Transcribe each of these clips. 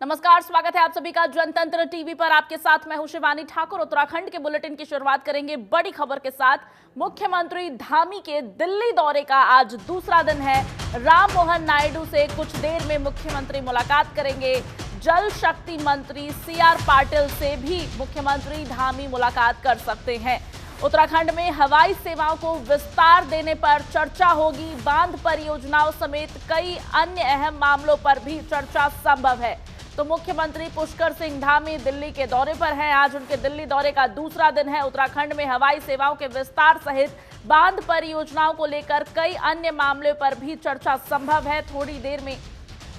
नमस्कार, स्वागत है आप सभी का जनतंत्र टीवी पर। आपके साथ मैं हूं शिवानी ठाकुर। उत्तराखंड के बुलेटिन की शुरुआत करेंगे बड़ी खबर के साथ। मुख्यमंत्री धामी के दिल्ली दौरे का आज दूसरा दिन है। राम मोहन नायडू से कुछ देर में मुख्यमंत्री मुलाकात करेंगे। जल शक्ति मंत्री सीआर पाटिल से भी मुख्यमंत्री धामी मुलाकात कर सकते हैं। उत्तराखंड में हवाई सेवाओं को विस्तार देने पर चर्चा होगी। बांध परियोजनाओं समेत कई अन्य अहम मामलों पर भी चर्चा संभव है। तो मुख्यमंत्री पुष्कर सिंह धामी दिल्ली के दौरे पर हैं। आज उनके दिल्ली दौरे का दूसरा दिन है। उत्तराखंड में हवाई सेवाओं के विस्तार सहित बांध परियोजनाओं को लेकर कई अन्य मामले पर भी चर्चा संभव है। थोड़ी देर में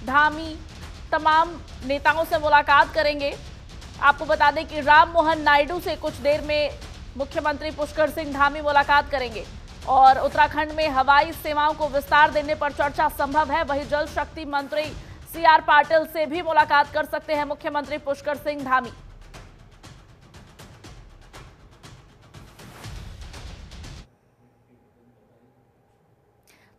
धामी तमाम नेताओं से मुलाकात करेंगे। आपको बता दें कि राम मोहन नायडू से कुछ देर में मुख्यमंत्री पुष्कर सिंह धामी मुलाकात करेंगे और उत्तराखंड में हवाई सेवाओं को विस्तार देने पर चर्चा संभव है। वहीं जल शक्ति मंत्री सीआर पाटिल से भी मुलाकात कर सकते हैं मुख्यमंत्री पुष्कर सिंह धामी।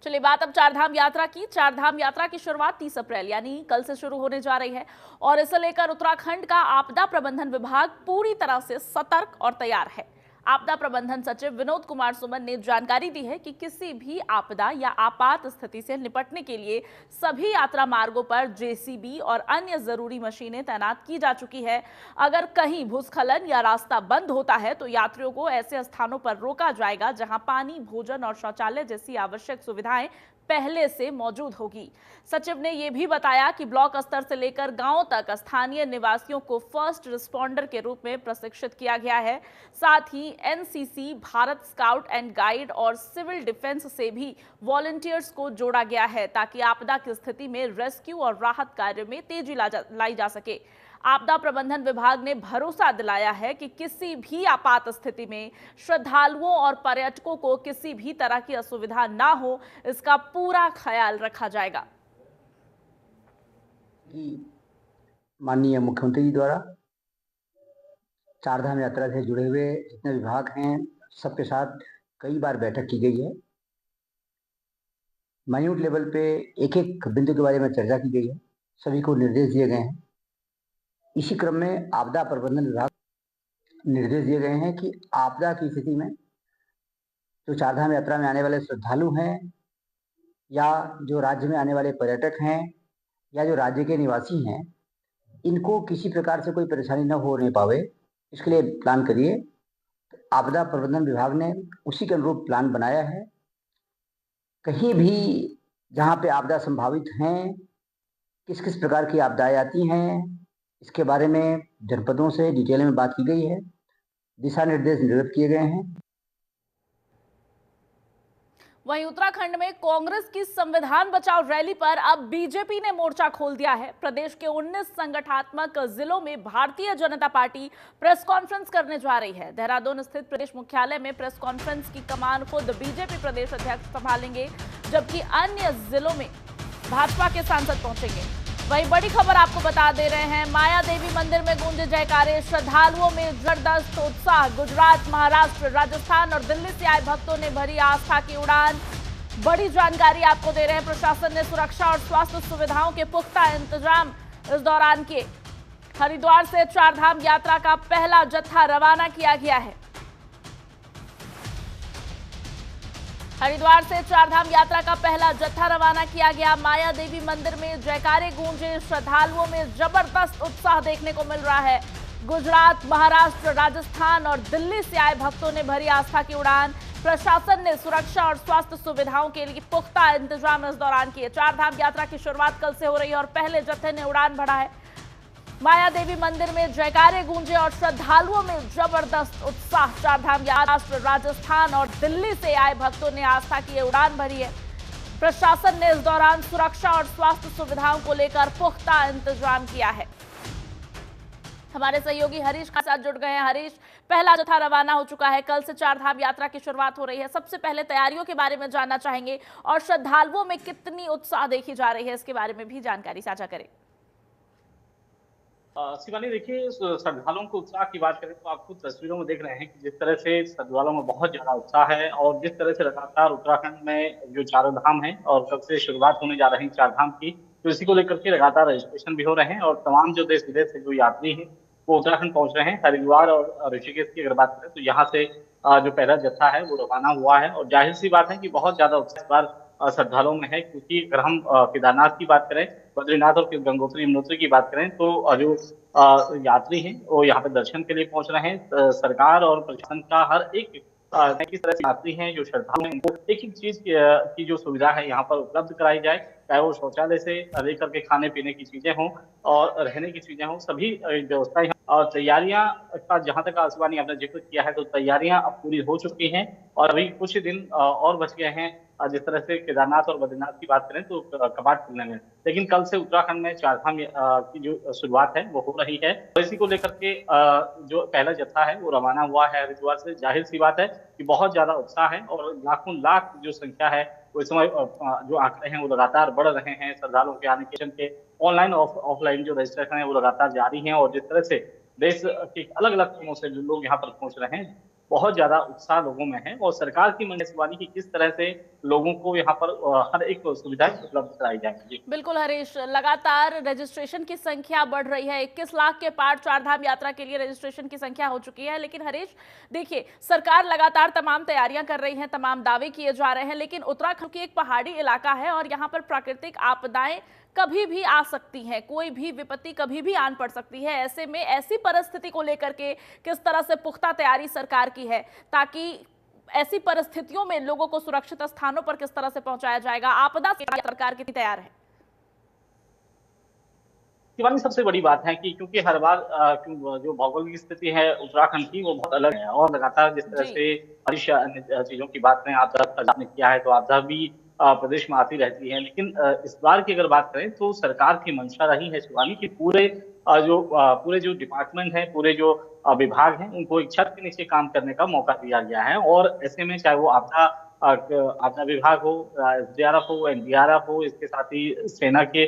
चलिए बात अब चारधाम यात्रा की। चारधाम यात्रा की शुरुआत 30 अप्रैल यानी कल से शुरू होने जा रही है और इसे लेकर उत्तराखंड का आपदा प्रबंधन विभाग पूरी तरह से सतर्क और तैयार है। आपदा प्रबंधन सचिव विनोद कुमार सुमन ने जानकारी दी है कि किसी भी आपदा या आपात स्थिति से निपटने के लिए सभी यात्रा मार्गों पर जेसीबी और अन्य जरूरी मशीनें तैनात की जा चुकी है। अगर कहीं भूस्खलन या रास्ता बंद होता है तो यात्रियों को ऐसे स्थानों पर रोका जाएगा जहां पानी, भोजन और शौचालय जैसी आवश्यक सुविधाएं पहले से मौजूद होगी। सचिव ने यह भी बताया कि ब्लॉक स्तर से लेकर गांवों तक स्थानीय निवासियों को फर्स्ट रिस्पॉन्डर के रूप में प्रशिक्षित किया गया है। साथ ही NCC, Bharat scout and guide और सिविल डिफेंस से भी वॉलंटियर्स को जोड़ा गया है ताकि आपदा की स्थिति में रेस्क्यू और राहत कार्य में तेजी लाई जा सके। आपदा प्रबंधन विभाग ने भरोसा दिलाया है कि किसी भी आपात स्थिति में श्रद्धालुओं और पर्यटकों को किसी भी तरह की असुविधा ना हो, इसका पूरा ख्याल रखा जाएगा। माननीय मुख्यमंत्री जी द्वारा चारधाम यात्रा से जुड़े हुए जितने विभाग हैं सबके साथ कई बार बैठक की गई है। माइन्यूट लेवल पे एक एक बिंदु के बारे में चर्चा की गई है। सभी को निर्देश दिए गए हैं। इसी क्रम में आपदा प्रबंधन विभाग निर्देश दिए गए हैं कि आपदा की स्थिति में जो चारधाम यात्रा में आने वाले श्रद्धालु हैं या जो राज्य में आने वाले पर्यटक हैं या जो राज्य के निवासी हैं, इनको किसी प्रकार से कोई परेशानी न होने पावे, इसके लिए प्लान करिए। आपदा प्रबंधन विभाग ने उसी के अनुरूप प्लान बनाया है। कहीं भी जहाँ पे आपदा संभावित हैं, किस किस प्रकार की आपदाएं आती हैं, इसके बारे में जनपदों से डिटेल में बात की गई है। दिशा निर्देश निर्गत किए गए हैं। वहीं उत्तराखंड में कांग्रेस की संविधान बचाओ रैली पर अब बीजेपी ने मोर्चा खोल दिया है। प्रदेश के 19 संगठनात्मक जिलों में Bharatiya Janata party press conference करने जा रही है। देहरादून स्थित प्रदेश मुख्यालय में प्रेस कॉन्फ्रेंस की कमान खुद बीजेपी प्रदेश अध्यक्ष संभालेंगे, जबकि अन्य जिलों में भाजपा के सांसद पहुंचेंगे। वही बड़ी खबर आपको बता दे रहे हैं, माया देवी मंदिर में गूंजे जयकारे, श्रद्धालुओं में जबरदस्त उत्साह। गुजरात, महाराष्ट्र, राजस्थान और दिल्ली से आए भक्तों ने भरी आस्था की उड़ान। बड़ी जानकारी आपको दे रहे हैं, प्रशासन ने सुरक्षा और स्वास्थ्य सुविधाओं के पुख्ता इंतजाम इस दौरान किए। हरिद्वार से चारधाम यात्रा का पहला जत्था रवाना किया गया है। हरिद्वार से चारधाम यात्रा का पहला जत्था रवाना किया गया। माया देवी मंदिर में जयकारे गूंजे, श्रद्धालुओं में जबरदस्त उत्साह देखने को मिल रहा है। गुजरात, महाराष्ट्र, राजस्थान और दिल्ली से आए भक्तों ने भरी आस्था की उड़ान। प्रशासन ने सुरक्षा और स्वास्थ्य सुविधाओं के लिए पुख्ता इंतजाम इस दौरान किए। चारधाम यात्रा की शुरुआत कल से हो रही है और पहले जत्थे ने उड़ान भरा है। माया देवी मंदिर में जयकारे गूंजे और श्रद्धालुओं में जबरदस्त उत्साह। चारधाम यात्रा राजस्थान और दिल्ली से आए भक्तों ने आस्था की उड़ान भरी है। प्रशासन ने इस दौरान सुरक्षा और स्वास्थ्य सुविधाओं को लेकर पुख्ता इंतजाम किया है। हमारे सहयोगी हरीश के साथ जुड़ गए हैं। हरीश, पहला जत्था रवाना हो चुका है, कल से चारधाम यात्रा की शुरुआत हो रही है। सबसे पहले तैयारियों के बारे में जानना चाहेंगे और श्रद्धालुओं में कितनी उत्साह देखी जा रही है, इसके बारे में भी जानकारी साझा करें। शिवानी, देखिए, श्रद्धालुओं के उत्साह की बात करें तो आप खुद तस्वीरों में देख रहे हैं कि जिस तरह से श्रद्धालुओं में बहुत ज्यादा उत्साह है और जिस तरह से लगातार उत्तराखंड में जो चारों धाम है और कब से शुरुआत होने जा रही चार धाम की, तो इसी को लेकर के लगातार रजिस्ट्रेशन भी हो रहे हैं और तमाम जो देश विदेश से जो यात्री हैं वो उत्तराखंड पहुंच रहे हैं। हरिद्वार और ऋषिकेश की अगर बात करें तो यहाँ से जो पहला जत्था है वो रवाना हुआ है और जाहिर सी बात है कि बहुत ज्यादा उत्साह इस बार श्रद्धालुओं में है, क्योंकि अगर हम केदारनाथ की बात करें, बद्रीनाथ और फिर गंगोत्री यमुनोत्री की बात करें तो जो यात्री हैं वो यहाँ पे दर्शन के लिए पहुंच रहे हैं। सरकार और प्रशासन का हर एक किस तरह से यात्री हैं जो श्रद्धालु हैं उनको एक एक चीज की जो सुविधा है यहाँ पर उपलब्ध कराई जाए, चाहे वो शौचालय से लेकर के खाने पीने की चीजें हों और रहने की चीजें हों, सभी व्यवस्थाएं और तैयारियां का जहां तक आसवानी आपने जिक्र किया है तो तैयारियां अब पूरी हो चुकी हैं और अभी कुछ दिन और बच गए हैं। जिस तरह से केदारनाथ और बद्रीनाथ की बात करें तो कपाट खुलने में, लेकिन कल से उत्तराखंड में चारधाम की जो शुरुआत है वो हो रही है और इसी को लेकर के जो पहला जत्था है वो रवाना हुआ है हरिद्वार से। जाहिर सी बात है कि बहुत ज्यादा उत्साह है और लाखों लाख जो संख्या है वो इस समय जो आंकड़े हैं वो लगातार बढ़ रहे हैं। श्रद्धालुओं के आने के ऑनलाइन ऑफलाइन जो रजिस्ट्रेशन है वो लगातार जारी है और जिस तरह से देश के अलग अलग कोनों से जो लोग यहाँ पर पहुंच रहे हैं, बहुत ज्यादा उत्साह लोगों में है और सरकार की मंशवानी की किस तरह से लोगों को यहाँ पर हर एक सुविधा उपलब्ध कराई जाएगी। बिल्कुल हरीश, लगातार रजिस्ट्रेशन की संख्या बढ़ रही है। 21 लाख के पार चारधाम यात्रा के लिए रजिस्ट्रेशन की संख्या हो चुकी है। लेकिन हरीश देखिए, सरकार लगातार तमाम तैयारियां कर रही है, तमाम दावे किए जा रहे हैं, लेकिन उत्तराखंड की एक पहाड़ी इलाका है और यहाँ पर प्राकृतिक आपदाएं कभी भी आ सकती हैं, कोई भी विपत्ति कभी भी आन पड़ सकती है। ऐसे में ऐसी परिस्थिति को लेकर के किस तरह से पुख्ता तैयारी सरकार की है, ताकि ऐसी परिस्थितियों में लोगों को सुरक्षित स्थानों पर किस तरह से पहुंचाया जाएगा, आपदा से सरकार कितनी तैयार है? शिवानी, सबसे बड़ी बात है कि क्योंकि हर बार जो भौगोलिक स्थिति है उत्तराखंड की वो बहुत अलग है और लगातार जिस तरह से बारिश अन्य चीजों की बात करें, आपदा आपने किया है तो आपदा भी प्रदेश में आती रहती है, लेकिन इस बार की अगर बात करें तो सरकार की मंशा रही है शिवानी की पूरे जो डिपार्टमेंट है, पूरे जो विभाग हैं उनको एक छत के नीचे काम करने का मौका दिया गया है और ऐसे में चाहे वो आपदा विभाग हो, एसडीआरएफ हो, एनडीआरएफ हो, इसके साथ ही सेना के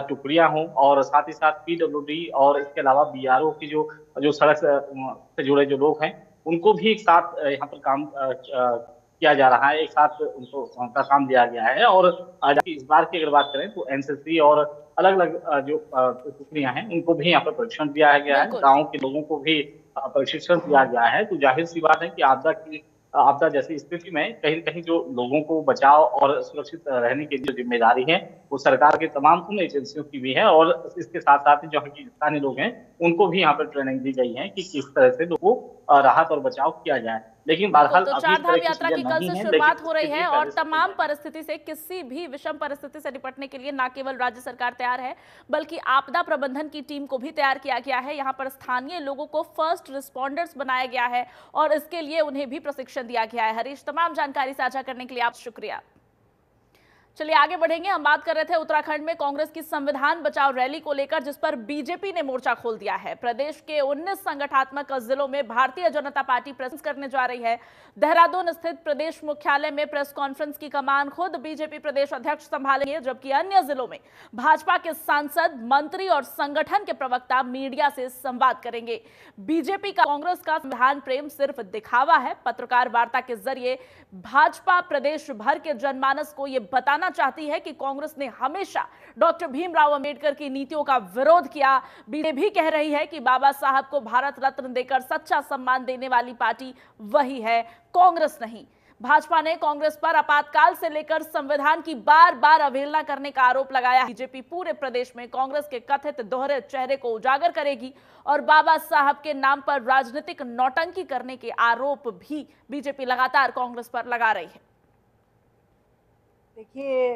टुकड़ियां हों और साथ ही साथ पीडब्ल्यूडी और इसके अलावा बीआरओ की जो जो सड़क से जुड़े जो लोग हैं उनको भी एक साथ यहाँ पर काम किया जा रहा है, एक साथ उनको उनका काम दिया गया है। और इस बार की अगर बात करें तो एनसीसी और अलग अलग जो टुकड़ियां हैं उनको भी यहाँ पर प्रशिक्षण दिया गया है, गाँव के लोगों को भी प्रशिक्षण दिया गया है। तो जाहिर सी बात है कि आपदा जैसी स्थिति में कहीं न कहीं जो लोगों को बचाव और सुरक्षित रहने की जो जिम्मेदारी है वो सरकार के तमाम उन एजेंसियों की भी है और इसके साथ साथ जो यहाँ के स्थानीय लोग हैं उनको भी यहाँ पर ट्रेनिंग दी गई है कि किस तरह से लोगों को राहत और बचाव किया जाए। लेकिन बहरहाल तो चारधाम यात्रा की कल से शुरुआत हो रही है और तमाम परिस्थिति से, किसी भी विषम परिस्थिति से निपटने के लिए न केवल राज्य सरकार तैयार है बल्कि आपदा प्रबंधन की टीम को भी तैयार किया गया है। यहाँ पर स्थानीय लोगों को फर्स्ट रिस्पॉन्डर्स बनाया गया है और इसके लिए उन्हें भी प्रशिक्षण दिया गया है। हरीश, तमाम जानकारी साझा करने के लिए आप शुक्रिया। चलिए आगे बढ़ेंगे। हम बात कर रहे थे उत्तराखंड में कांग्रेस की संविधान बचाओ रैली को लेकर, जिस पर बीजेपी ने मोर्चा खोल दिया है। प्रदेश के 19 संगठनात्मक जिलों में भारतीय जनता पार्टी प्रेस करने जा रही है। देहरादून स्थित प्रदेश मुख्यालय में प्रेस कॉन्फ्रेंस की कमान खुद बीजेपी प्रदेश अध्यक्ष संभालेंगे, जबकि अन्य जिलों में भाजपा के सांसद, मंत्री और संगठन के प्रवक्ता मीडिया से संवाद करेंगे। बीजेपी का कांग्रेस का संविधान प्रेम सिर्फ दिखावा है। पत्रकार वार्ता के जरिए भाजपा प्रदेश भर के जनमानस को यह बताना चाहती है कि कांग्रेस ने हमेशा डॉक्टर भीमराव अंबेडकर की नीतियों का विरोध किया। बीजेपी भी कह रही है कि बाबा साहब को भारत रत्न देकर सच्चा सम्मान देने वाली पार्टी वही है, कांग्रेस नहीं। भाजपा ने कांग्रेस पर आपातकाल से लेकर संविधान की बार बार अवहेलना करने का आरोप लगाया। बीजेपी पूरे प्रदेश में कांग्रेस के कथित दोहरे चेहरे को उजागर करेगी और बाबा साहब के नाम पर राजनीतिक नौटंकी करने के आरोप भी बीजेपी लगातार कांग्रेस पर लगा रही है। देखिए,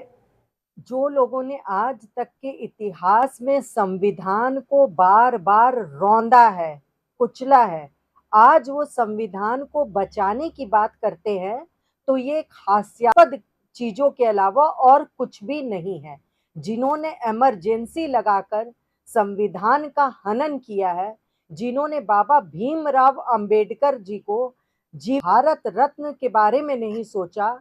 जो लोगों ने आज तक के इतिहास में संविधान को बार बार रौंदा है, कुचला है, आज वो संविधान को बचाने की बात करते हैं तो ये हास्यास्पद चीजों के अलावा और कुछ भी नहीं है। जिन्होंने इमरजेंसी लगाकर संविधान का हनन किया है, जिन्होंने बाबा भीमराव अंबेडकर जी को भारत रत्न के बारे में नहीं सोचा,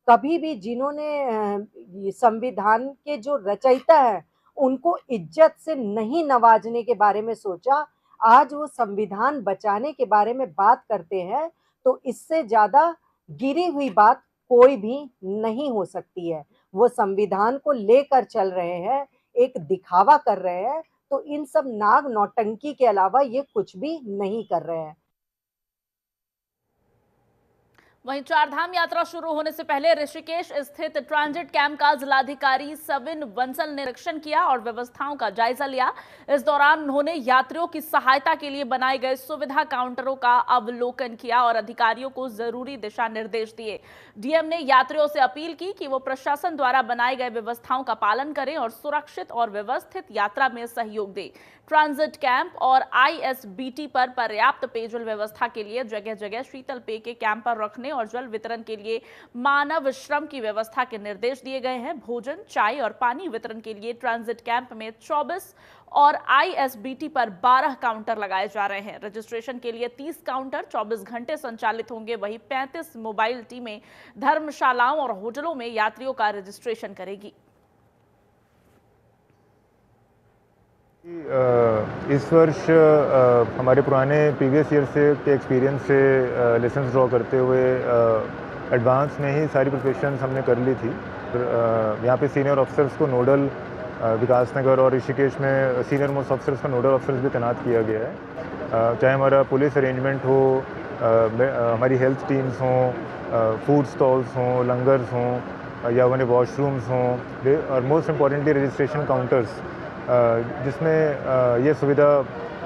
कभी भी जिन्होंने संविधान के जो रचयिता है उनको इज्जत से नहीं नवाजने के बारे में सोचा, आज वो संविधान बचाने के बारे में बात करते हैं तो इससे ज्यादा गिरी हुई बात कोई भी नहीं हो सकती है। वो संविधान को लेकर चल रहे हैं, एक दिखावा कर रहे हैं, तो इन सब नाग नौटंकी के अलावा ये कुछ भी नहीं कर रहे हैं। वहीं चारधाम यात्रा शुरू होने से पहले ऋषिकेश स्थित ट्रांजिट कैंप का जिलाधिकारी सविन बंसल ने निरीक्षण किया और व्यवस्थाओं का जायजा लिया। इस दौरान उन्होंने यात्रियों की सहायता के लिए बनाए गए सुविधा काउंटरों का अवलोकन किया और अधिकारियों को जरूरी दिशा निर्देश दिए। डीएम ने यात्रियों से अपील की कि वो प्रशासन द्वारा बनाए गए व्यवस्थाओं का पालन करें और सुरक्षित और व्यवस्थित यात्रा में सहयोग दें। ट्रांजिट कैंप और आईएसबीटी पर पर्याप्त पेयजल व्यवस्था के लिए जगह जगह शीतल पेय के कैंपर रखने और जल वितरण के लिए मानव श्रम की व्यवस्था के निर्देश दिए गए हैं। भोजन, चाय और पानी वितरण के लिए ट्रांजिट कैंप में 24 और आईएसबीटी पर 12 काउंटर लगाए जा रहे हैं। रजिस्ट्रेशन के लिए 30 काउंटर 24 घंटे संचालित होंगे। वहीं 35 मोबाइल टीमें धर्मशालाओं और होटलों में यात्रियों का रजिस्ट्रेशन करेगी। इस वर्ष हमारे पुराने प्रीवियस ईयर से के एक्सपीरियंस से लेसन ड्रॉ करते हुए एडवांस में ही सारी प्रिपरेशंस हमने कर ली थी। यहाँ पे सीनियर ऑफिसर्स को नोडल विकासनगर और ऋषिकेश में सीनियर मोस्ट ऑफिसर्स का नोडल ऑफिसर्स भी तैनात किया गया है। चाहे हमारा पुलिस अरेंजमेंट हो, हमारी हेल्थ टीम्स हों, फूड स्टॉल्स हों, लंगर्स हों या हमारे वॉशरूम्स हों और मोस्ट इम्पॉर्टेंटली रजिस्ट्रेशन काउंटर्स जिसमें ये सुविधा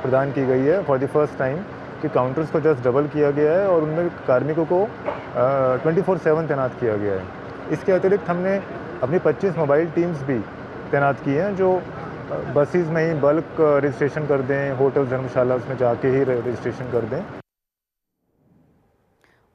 प्रदान की गई है फॉर द फर्स्ट टाइम कि काउंटर्स को जस्ट डबल किया गया है और उनमें कार्मिकों को 24/7 तैनात किया गया है। इसके अतिरिक्त हमने अपनी 25 मोबाइल टीम्स भी तैनात की हैं जो बसेस में ही बल्क रजिस्ट्रेशन कर दें, होटल धर्मशाला उसमें जाके ही रजिस्ट्रेशन कर दें।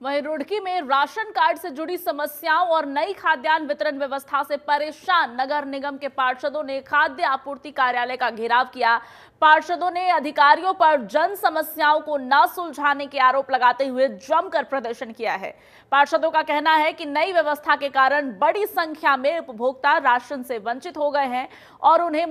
वहीं रुड़की में राशन कार्ड से जुड़ी समस्याओं और नई खाद्यान्न वितरण व्यवस्था से परेशान नगर निगम के पार्षदों ने खाद्य आपूर्ति कार्यालय का घेराव किया। पार्षदों ने अधिकारियों पर जन समस्याओं को न सुलझाने के आरोप लगाते हुए जमकर प्रदर्शन किया है। पार्षदों का कहना है कि नई व्यवस्था के कारण बड़ी संख्या में उपभोक्ता राशन से वंचित हो गए हैं और उन्हें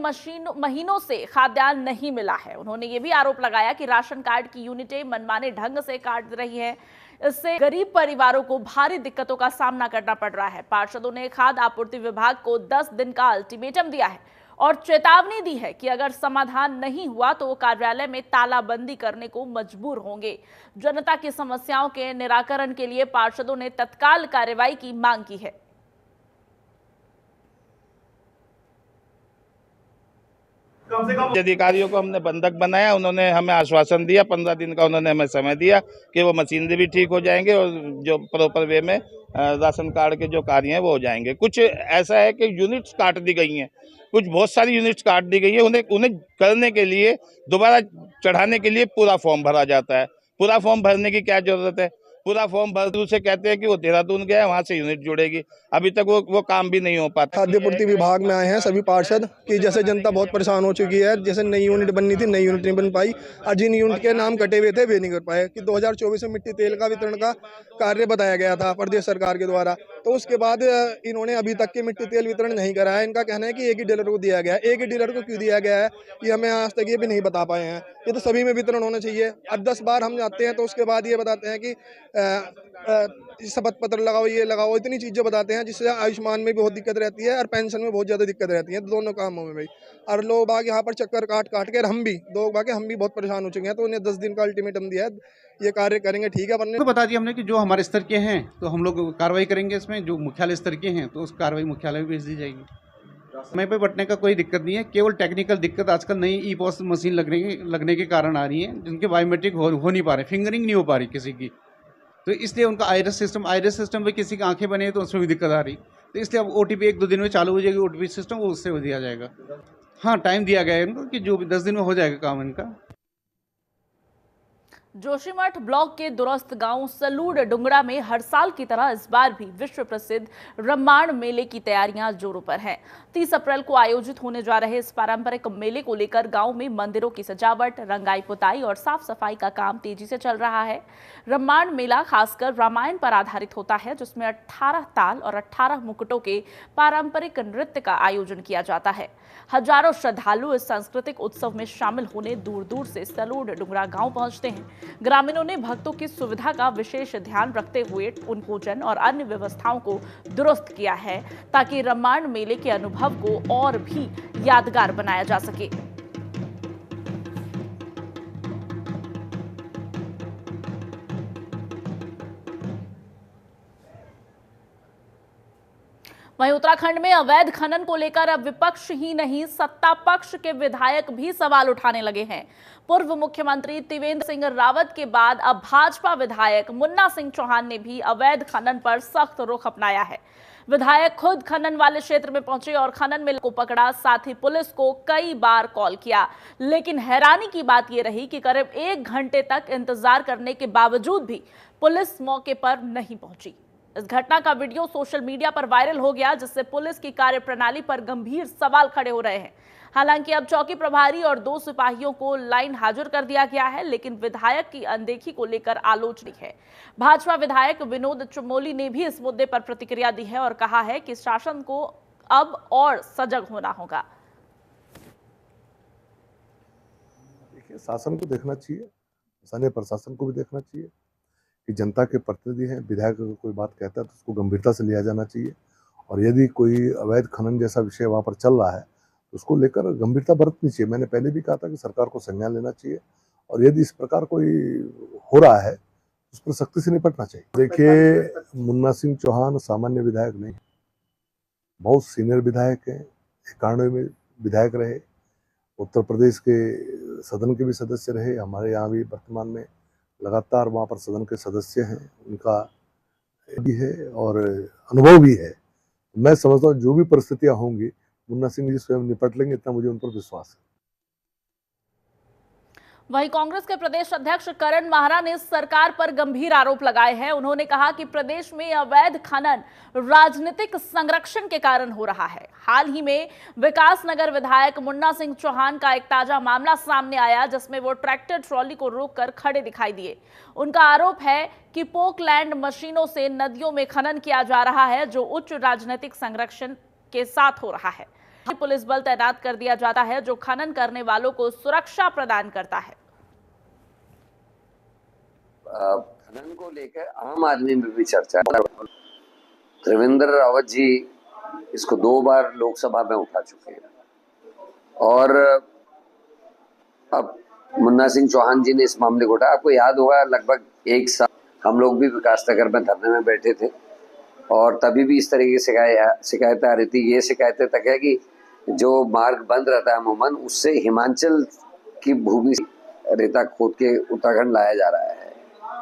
महीनों से खाद्यान्न नहीं मिला है। उन्होंने ये भी आरोप लगाया कि राशन कार्ड की यूनिटें मनमाने ढंग से काट रही हैं। इससे गरीब परिवारों को भारी दिक्कतों का सामना करना पड़ रहा है। पार्षदों ने खाद्य आपूर्ति विभाग को 10 दिन का अल्टीमेटम दिया है और चेतावनी दी है कि अगर समाधान नहीं हुआ तो वो कार्यालय में तालाबंदी करने को मजबूर होंगे। जनता की समस्याओं के निराकरण के लिए पार्षदों ने तत्काल कार्रवाई की मांग की है। कम से कम अधिकारियों को हमने बंधक बनाया, उन्होंने हमें आश्वासन दिया, 15 दिन का उन्होंने हमें समय दिया कि वो मशीनरी भी ठीक हो जाएंगे और जो प्रॉपर वे में राशन कार्ड के जो कार्य हैं वो हो जाएंगे। कुछ ऐसा है कि यूनिट्स काट दी गई हैं, कुछ बहुत सारी यूनिट्स काट दी गई है। उन्हें करने के लिए दोबारा चढ़ाने के लिए पूरा फॉर्म भरा जाता है। पूरा फॉर्म भरने की क्या जरूरत है? पूरा फॉर्म भर उसे कहते हैं कि वो देहरादून गया है, वहाँ से यूनिट जुड़ेगी। अभी तक वो काम भी नहीं हो पाता। खाद्य पूर्ति विभाग में आए हैं सभी पार्षद कि जैसे जनता बहुत परेशान हो चुकी है। जैसे नई यूनिट बननी थी, नई यूनिट नहीं बन पाई और जिन यूनिट के नाम कटे हुए थे वे नहीं कर पाए। कि 2024 में मिट्टी तेल का वितरण का कार्य बताया गया था प्रदेश सरकार के द्वारा, तो उसके बाद इन्होंने अभी तक के मिट्टी तेल वितरण नहीं कराया। इनका कहना है कि एक ही डीलर को दिया गया है। एक ही डीलर को क्यों दिया गया है कि हमें आज तक ये भी नहीं बता पाए हैं। ये तो सभी में वितरण होना चाहिए। अब 10 बार हम जाते हैं तो उसके बाद ये बताते हैं कि शपथ पत्र लगाओ, ये लगाओ, इतनी चीजें बताते हैं जिससे आयुष्मान में बहुत दिक्कत रहती है और पेंशन में बहुत ज्यादा दिक्कत रहती है, दोनों कामों में भाई। और लोग बाग यहाँ पर चक्कर काट के हम भी बहुत परेशान हो चुके हैं। तो उन्हें 10 दिन का अल्टीमेटम दिया है, ये कार्य करेंगे ठीक है। तो बता दिया हमने कि जो हमारे स्तर के हैं तो हम लोग कार्रवाई करेंगे इसमें, जो मुख्यालय स्तर के हैं तो उस कार्रवाई मुख्यालय में भेज दी जाएगी। समय पे बटने का कोई दिक्कत नहीं है, केवल टेक्निकल दिक्कत आजकल नई ई-पॉस मशीन लगने के कारण आ रही है, जिनके बायोमेट्रिक हो नहीं पा रहे, फिंगरिंग नहीं हो पा रही किसी की, तो इसलिए उनका आइरिस सिस्टम में किसी की आंखें बने तो उसमें भी दिक्कत आ रही। तो इसलिए अब ओटीपी 1-2 दिन में चालू हो जाएगी, ओटीपी सिस्टम वो उससे दिया जाएगा। हाँ, टाइम दिया गया है इनको कि जो 10 दिन में हो जाएगा काम इनका। जोशीमठ ब्लॉक के दुरस्त गांव सलूड़ डुंगरा में हर साल की तरह इस बार भी विश्व प्रसिद्ध रम्माण मेले की तैयारियां जोरों पर हैं। 30 अप्रैल को आयोजित होने जा रहे इस पारंपरिक मेले को लेकर गांव में मंदिरों की सजावट, रंगाई पुताई और साफ सफाई का काम तेजी से चल रहा है। रम्माण मेला खासकर रामायण पर आधारित होता है, जिसमें 18 ताल और 18 मुकुटों के पारंपरिक नृत्य का आयोजन किया जाता है। हजारों श्रद्धालु इस सांस्कृतिक उत्सव में शामिल होने दूर दूर से सलूड़ डुंगरा गांव पहुंचते हैं। ग्रामीणों ने भक्तों की सुविधा का विशेष ध्यान रखते हुए उन भोजन और अन्य व्यवस्थाओं को दुरुस्त किया है ताकि रामायण मेले के अनुभव को और भी यादगार बनाया जा सके। वहीं उत्तराखंड में अवैध खनन को लेकर अब विपक्ष ही नहीं सत्ता पक्ष के विधायक भी सवाल उठाने लगे हैं। पूर्व मुख्यमंत्री त्रिवेंद्र सिंह रावत के बाद अब भाजपा विधायक मुन्ना सिंह चौहान ने भी अवैध खनन पर सख्त रुख अपनाया है। विधायक खुद खनन वाले क्षेत्र में पहुंचे और खनन मिल को पकड़ा, साथ ही पुलिस को कई बार कॉल किया, लेकिन हैरानी की बात यह रही कि करीब 1 घंटे तक इंतजार करने के बावजूद भी पुलिस मौके पर नहीं पहुंची। इस घटना का वीडियो सोशल मीडिया पर वायरल हो गया, जिससे पुलिस की कार्यप्रणाली पर गंभीर सवाल खड़े हो रहे हैं। हालांकि अब चौकी प्रभारी और 2 सिपाहियों को लाइन हाजिर कर दिया गया है, लेकिन विधायक की अनदेखी को लेकर आलोचना है। भाजपा विधायक विनोद चमोली ने भी इस मुद्दे पर प्रतिक्रिया दी है और कहा है कि शासन को अब और सजग होना होगा। देखिए, शासन को देखना चाहिए, स्थानीय प्रशासन को भी देखना चाहिए कि जनता के प्रतिनिधि हैं, विधायक अगर कोई बात कहता है तो उसको गंभीरता से लिया जाना चाहिए, और यदि कोई अवैध खनन जैसा विषय वहाँ पर चल रहा है तो उसको लेकर गंभीरता बरतनी चाहिए। मैंने पहले भी कहा था कि सरकार को संज्ञान लेना चाहिए, और यदि इस प्रकार कोई हो रहा है उस पर सख्ती से निपटना चाहिए। देखिए, मुन्ना सिंह चौहान सामान्य विधायक नहीं, बहुत सीनियर विधायक हैं, 91 में विधायक रहे, उत्तर प्रदेश के सदन के भी सदस्य रहे, हमारे यहाँ भी वर्तमान में लगातार वहाँ पर सदन के सदस्य हैं, उनका भी है और अनुभव भी है। मैं समझता हूँ जो भी परिस्थितियां होंगी मुन्ना सिंह जी स्वयं निपट लेंगे, इतना मुझे उन पर विश्वास है। वहीं कांग्रेस के प्रदेश अध्यक्ष करण माहरा ने सरकार पर गंभीर आरोप लगाए हैं। उन्होंने कहा कि प्रदेश में अवैध खनन राजनीतिक संरक्षण के कारण हो रहा है। हाल ही में विकासनगर विधायक मुन्ना सिंह चौहान का एक ताजा मामला सामने आया, जिसमें वो ट्रैक्टर ट्रॉली को रोककर खड़े दिखाई दिए। उनका आरोप है कि पोकलैंड मशीनों से नदियों में खनन किया जा रहा है, जो उच्च राजनीतिक संरक्षण के साथ हो रहा है। पुलिस बल तैनात कर दिया जाता है, जो खनन करने वालों को सुरक्षा प्रदान करता है। खनन को लेकर आम आदमी में भी चर्चा है। त्रिवेंद्र रावत जी इसको 2 बार लोकसभा में उठा चुके हैं, और अब मुन्ना सिंह चौहान जी ने इस मामले को उठाया। आपको याद होगा, लगभग 1 साल हम लोग भी विकासनगर में धरने में बैठे थे, और तभी भी इस तरह की शिकायतें आ रही थी। ये शिकायतें तक है कि जो मार्ग बंद रहता है अमूमन, उससे हिमाचल की भूमि रेता खोद के उत्तराखंड लाया जा रहा है,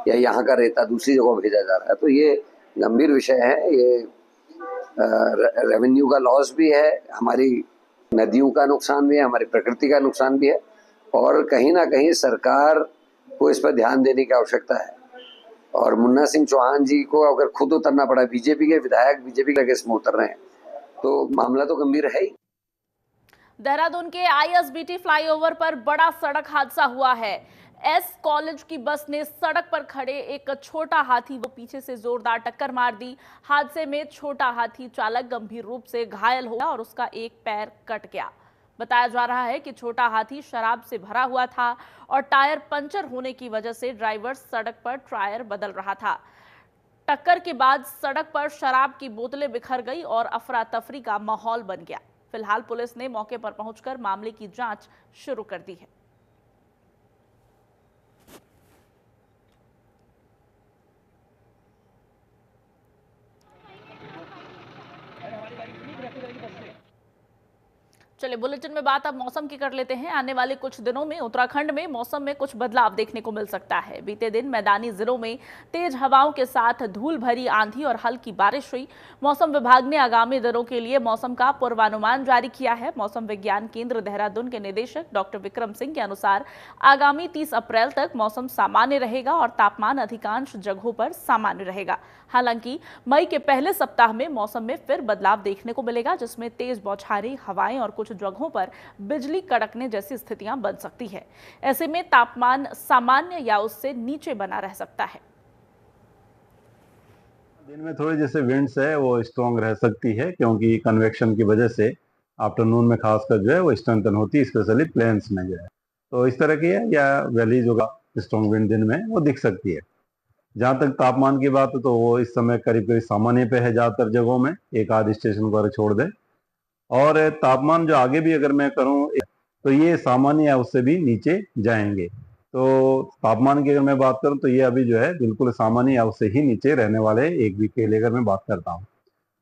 या यहाँ का रेता दूसरी जगह भेजा जा रहा है। तो ये गंभीर विषय है, ये रेवेन्यू का लॉस भी है, हमारी नदियों का नुकसान भी है, हमारी प्रकृति का नुकसान भी है, और कहीं ना कहीं सरकार को इस पर ध्यान देने की आवश्यकता है। और मुन्ना सिंह चौहान जी को अगर खुद उतरना पड़ा, बीजेपी के विधायक बीजेपी के केस में उतर रहे हैं, तो मामला तो गंभीर है ही। देहरादून के आईएसबीटी फ्लाईओवर पर बड़ा सड़क हादसा हुआ है। एस कॉलेज की बस ने सड़क पर खड़े एक छोटा हाथी को पीछे से जोरदार टक्कर मार दी। हादसे में छोटा हाथी चालक गंभीर रूप से घायल हो गया और उसका एक पैर कट गया। बताया जा रहा है कि छोटा हाथी शराब से भरा हुआ था और टायर पंचर होने की वजह से ड्राइवर सड़क पर टायर बदल रहा था। टक्कर के बाद सड़क पर शराब की बोतलें बिखर गई और अफरा तफरी का माहौल बन गया। फिलहाल पुलिस ने मौके पर पहुंचकर मामले की जांच शुरू कर दी है। चलिए बुलेटिन में बात अब मौसम की कर लेते हैं। आने वाले कुछ दिनों में उत्तराखंड में मौसम में कुछ बदलाव देखने को मिल सकता है। बीते दिन मैदानी जिलों में तेज हवाओं के साथ धूल भरी आंधी और हल्की बारिश हुई। मौसम विभाग ने आगामी दिनों के लिए मौसम का पूर्वानुमान जारी किया है। मौसम विज्ञान केंद्र देहरादून के निदेशक डॉक्टर विक्रम सिंह के अनुसार आगामी 30 अप्रैल तक मौसम सामान्य रहेगा और तापमान अधिकांश जगहों पर सामान्य रहेगा। हालांकि मई के पहले सप्ताह में मौसम में फिर बदलाव देखने को मिलेगा, जिसमें तेज बौछारें हवाएं और कुछ जगहों पर बिजली कड़कने जैसी स्थितियां बन सकती है। ऐसे में तापमान सामान्य या उससे नीचे बना रह सकता है। दिन में थोड़ी जैसे विंड्स है वो स्ट्रॉन्ग रह सकती है, क्योंकि कन्वेक्शन की वजह से आफ्टरनून में खासकर जो है वो स्ट्रेंथन होती है, स्पेशली प्लेन्स में जो है। तो इस तरह की है, या वैली जो स्ट्रॉन्ग विंड दिन में वो दिख सकती है। जहाँ तक तापमान की बात है तो वो इस समय करीब करीब सामान्य पे है ज़्यादातर जगहों में, एक आध स्टेशन को अगर छोड़ दें। और तापमान जो आगे भी अगर मैं करूँ तो ये सामान्य या उससे भी नीचे जाएंगे। तो तापमान की अगर मैं बात करूँ तो ये अभी जो है बिल्कुल सामान्य या उससे ही नीचे रहने वाले एक वीक के लिए अगर मैं बात करता हूँ।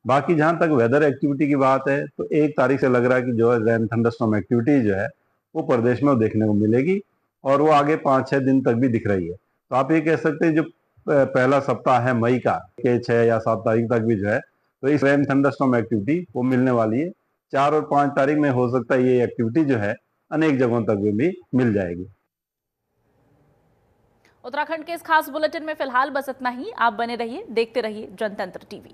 बाकी जहाँ तक वेदर एक्टिविटी की बात है तो 1 तारीख से लग रहा है कि जो है रेन थंडरस्टॉर्म एक्टिविटी जो है वो प्रदेश में देखने को मिलेगी और वो आगे 5-6 दिन तक भी दिख रही है। तो आप ये कह सकते हैं जो पहला सप्ताह है मई का के 6 या 7 तारीख तक भी जो है तो इस रेन थंडरस्टॉर्म एक्टिविटी वो मिलने वाली है। 4 और 5 तारीख में हो सकता है ये एक्टिविटी जो है अनेक जगहों तक भी मिल जाएगी। उत्तराखंड के इस खास बुलेटिन में फिलहाल बस इतना ही। आप बने रहिए, देखते रहिए जनतंत्र टीवी।